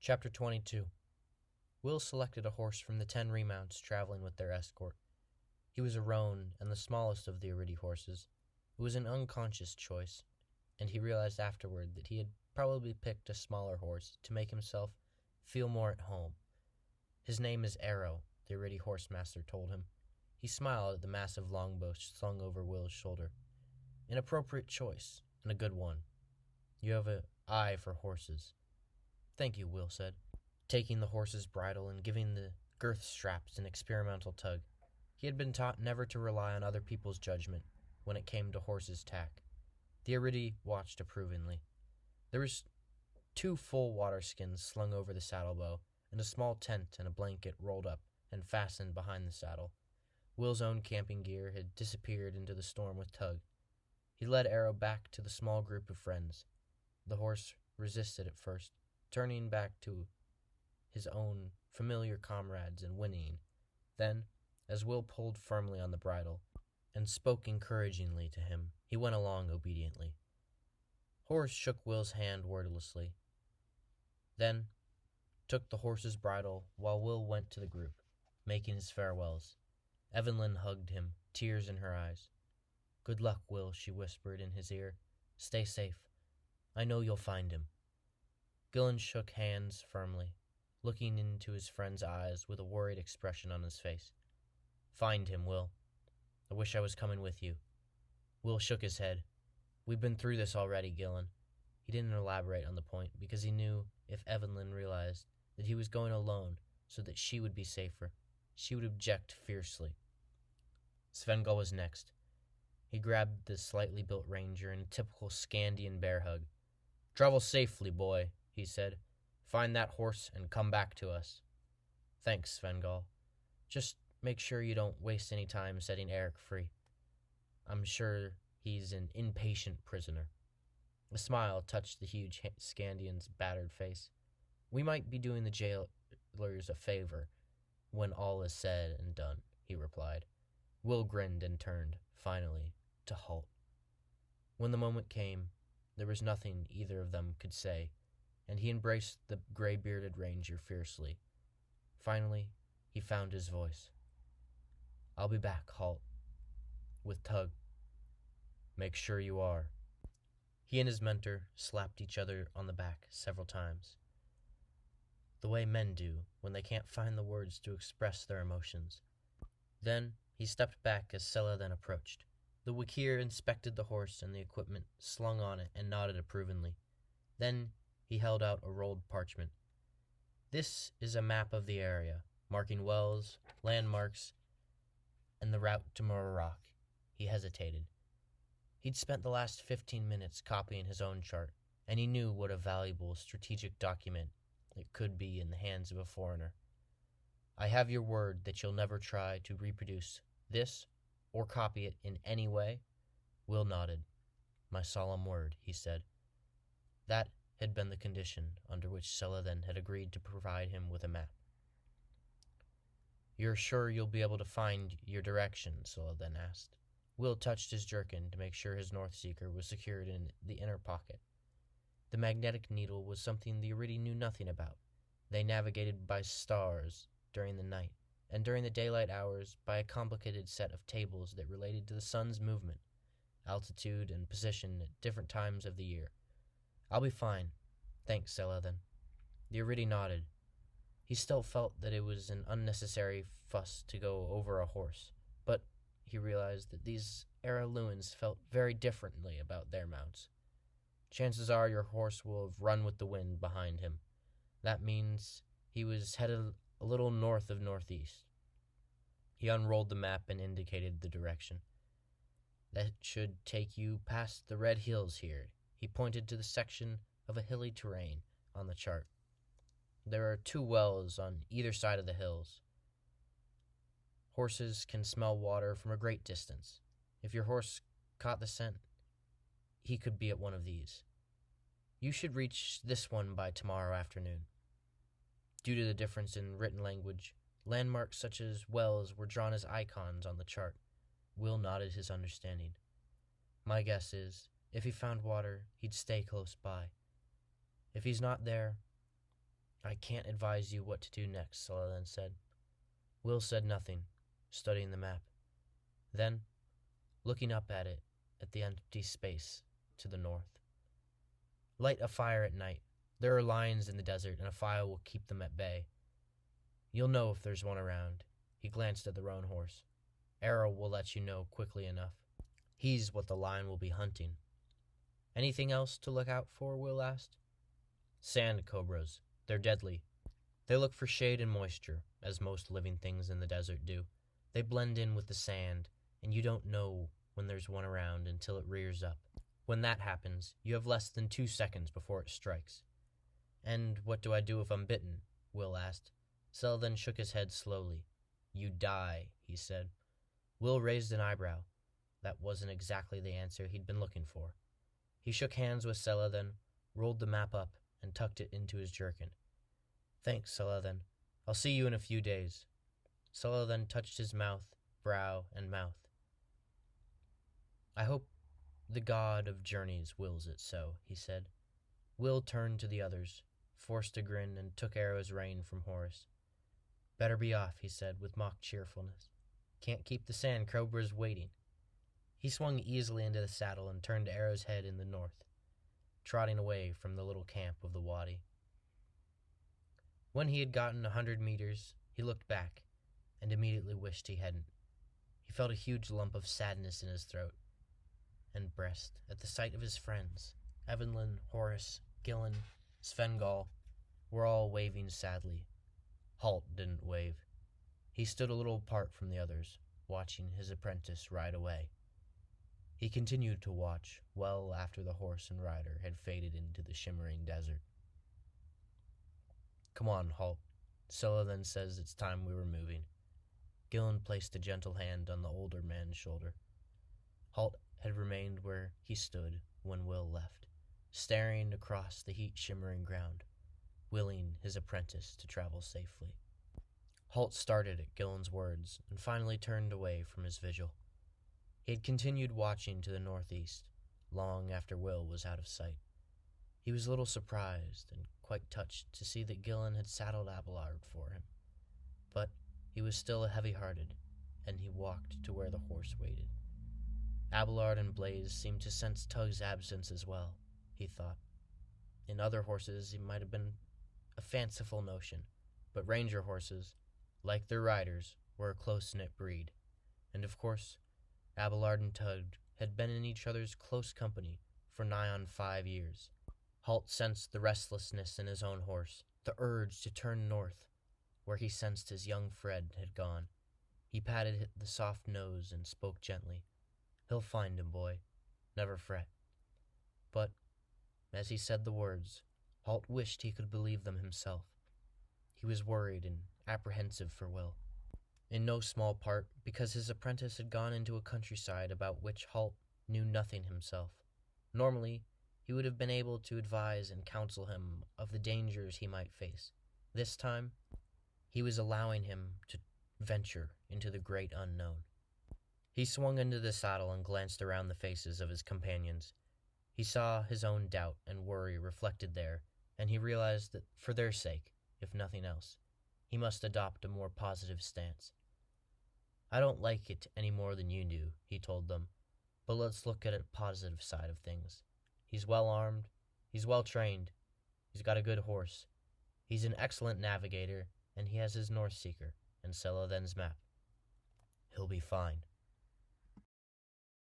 Chapter 22. Will selected a horse from the 10 remounts traveling with their escort. He was a roan and the smallest of the Aridi horses. It was an unconscious choice, and he realized afterward that he had probably picked a smaller horse to make himself feel more at home. His name is Arrow, the Aridi horse master told him. He smiled at the massive longbow slung over Will's shoulder. An appropriate choice, and a good one. You have an eye for horses. Thank you, Will said, taking the horse's bridle and giving the girth straps an experimental tug. He had been taught never to rely on other people's judgment when it came to horses' tack. The Aridi watched approvingly. There was 2 full water skins slung over the saddlebow, and a small tent and a blanket rolled up and fastened behind the saddle. Will's own camping gear had disappeared into the storm with Tug. He led Arrow back to the small group of friends. The horse resisted at first, turning back to his own familiar comrades and whinnying. Then, as Will pulled firmly on the bridle and spoke encouragingly to him, he went along obediently. Horace shook Will's hand wordlessly, then took the horse's bridle while Will went to the group, making his farewells. Evelyn hugged him, tears in her eyes. "Good luck, Will," she whispered in his ear. "Stay safe. I know you'll find him." Gillen shook hands firmly, looking into his friend's eyes with a worried expression on his face. "Find him, Will. I wish I was coming with you." Will shook his head. "We've been through this already, Gillen." He didn't elaborate on the point because he knew if Evelyn realized that he was going alone so that she would be safer, she would object fiercely. Svengal was next. He grabbed the slightly built ranger in a typical Scandian bear hug. "Travel safely, boy," he said. "Find that horse and come back to us." "Thanks, Svengal. Just make sure you don't waste any time setting Erak free. I'm sure he's an impatient prisoner." A smile touched the huge Scandian's battered face. "We might be doing the jailers a favor when all is said and done," he replied. Will grinned and turned, finally, to halt. When the moment came, there was nothing either of them could say, and he embraced the gray-bearded ranger fiercely. Finally, he found his voice. "I'll be back, Halt. With Tug. Make sure you are." He and his mentor slapped each other on the back several times, the way men do when they can't find the words to express their emotions. Then he stepped back as Saladin approached. The Wakir inspected the horse and the equipment slung on it and nodded approvingly. Then he held out a rolled parchment. "This is a map of the area, marking wells, landmarks, and the route to Murak." He hesitated. He'd spent the last 15 minutes copying his own chart, and he knew what a valuable strategic document it could be in the hands of a foreigner. "I have your word that you'll never try to reproduce this or copy it in any way?" Will nodded. "My solemn word," he said. That had been the condition under which Saladin had agreed to provide him with a map. "You're sure you'll be able to find your direction?" Saladin asked. Will touched his jerkin to make sure his Northseeker was secured in the inner pocket. The magnetic needle was something the Aridi knew nothing about. They navigated by stars during the night, and during the daylight hours by a complicated set of tables that related to the sun's movement, altitude, and position at different times of the year. "I'll be fine. Thanks, Saladin." The Aridi nodded. He still felt that it was an unnecessary fuss to go over a horse, but he realized that these Araluans felt very differently about their mounts. "Chances are your horse will have run with the wind behind him. That means he was headed a little north of northeast." He unrolled the map and indicated the direction. "That should take you past the red hills here." He pointed to the section of a hilly terrain on the chart. "There are 2 wells on either side of the hills. Horses can smell water from a great distance. If your horse caught the scent, he could be at one of these. You should reach this one by tomorrow afternoon." Due to the difference in written language, landmarks such as wells were drawn as icons on the chart. Will nodded his understanding. "My guess is, if he found water, he'd stay close by. If he's not there, I can't advise you what to do next, Saladin said. Will said nothing, studying the map. Then, looking up at it, at the empty space to the north. Light a fire at night. There are lions in the desert, and a fire will keep them at bay. You'll know if there's one around. He glanced at the roan horse. Arrow will let you know quickly enough. He's what the lion will be hunting. Anything else to look out for, Will asked. Sand cobras. They're deadly. They look for shade and moisture, as most living things in the desert do. They blend in with the sand, and you don't know when there's one around until it rears up. When that happens, you have less than 2 seconds before it strikes. And what do I do if I'm bitten? Will asked. Saladin shook his head slowly. You die, he said. Will raised an eyebrow. That wasn't exactly the answer he'd been looking for. He shook hands with Saladin, rolled the map up, and tucked it into his jerkin. Thanks, Saladin. I'll see you in a few days. Saladin touched his mouth, brow, and mouth. I hope the god of journeys wills it so, he said. Will turned to the others, forced a grin, and took Arrow's rein from Horace. Better be off, he said, with mock cheerfulness. Can't keep the sand cobras waiting. He swung easily into the saddle and turned Arrow's head in the north, trotting away from the little camp of the wadi. When he had gotten 100 meters, he looked back and immediately wished he hadn't. He felt a huge lump of sadness in his throat and breast at the sight of his friends. Evelyn, Horace, Gillen, Svengal were all waving sadly. Halt didn't wave. He stood a little apart from the others, watching his apprentice ride away. He continued to watch well after the horse and rider had faded into the shimmering desert. Come on, Halt. Saladin says it's time we were moving. Gillen placed a gentle hand on the older man's shoulder. Halt had remained where he stood when Will left, staring across the heat-shimmering ground, willing his apprentice to travel safely. Halt started at Gillen's words and finally turned away from his vigil. He had continued watching to the northeast, long after Will was out of sight. He was a little surprised and quite touched to see that Gillen had saddled Abelard for him. But he was still heavy-hearted, and he walked to where the horse waited. Abelard and Blaze seemed to sense Tug's absence as well, he thought. In other horses, it might have been a fanciful notion, but ranger horses, like their riders, were a close-knit breed, and of course, Abelard and Tug had been in each other's close company for nigh on 5 years. Halt sensed the restlessness in his own horse, the urge to turn north, where he sensed his young Fred had gone. He patted the soft nose and spoke gently. He'll find him, boy. Never fret. But, as he said the words, Halt wished he could believe them himself. He was worried and apprehensive for Will, in no small part because his apprentice had gone into a countryside about which Halt knew nothing himself. Normally, he would have been able to advise and counsel him of the dangers he might face. This time, he was allowing him to venture into the great unknown. He swung into the saddle and glanced around the faces of his companions. He saw his own doubt and worry reflected there, and he realized that for their sake, if nothing else, he must adopt a more positive stance. I don't like it any more than you do, he told them, but let's look at a positive side of things. He's well armed, he's well trained, he's got a good horse, he's an excellent navigator, and he has his North Seeker and Saladin's map. He'll be fine.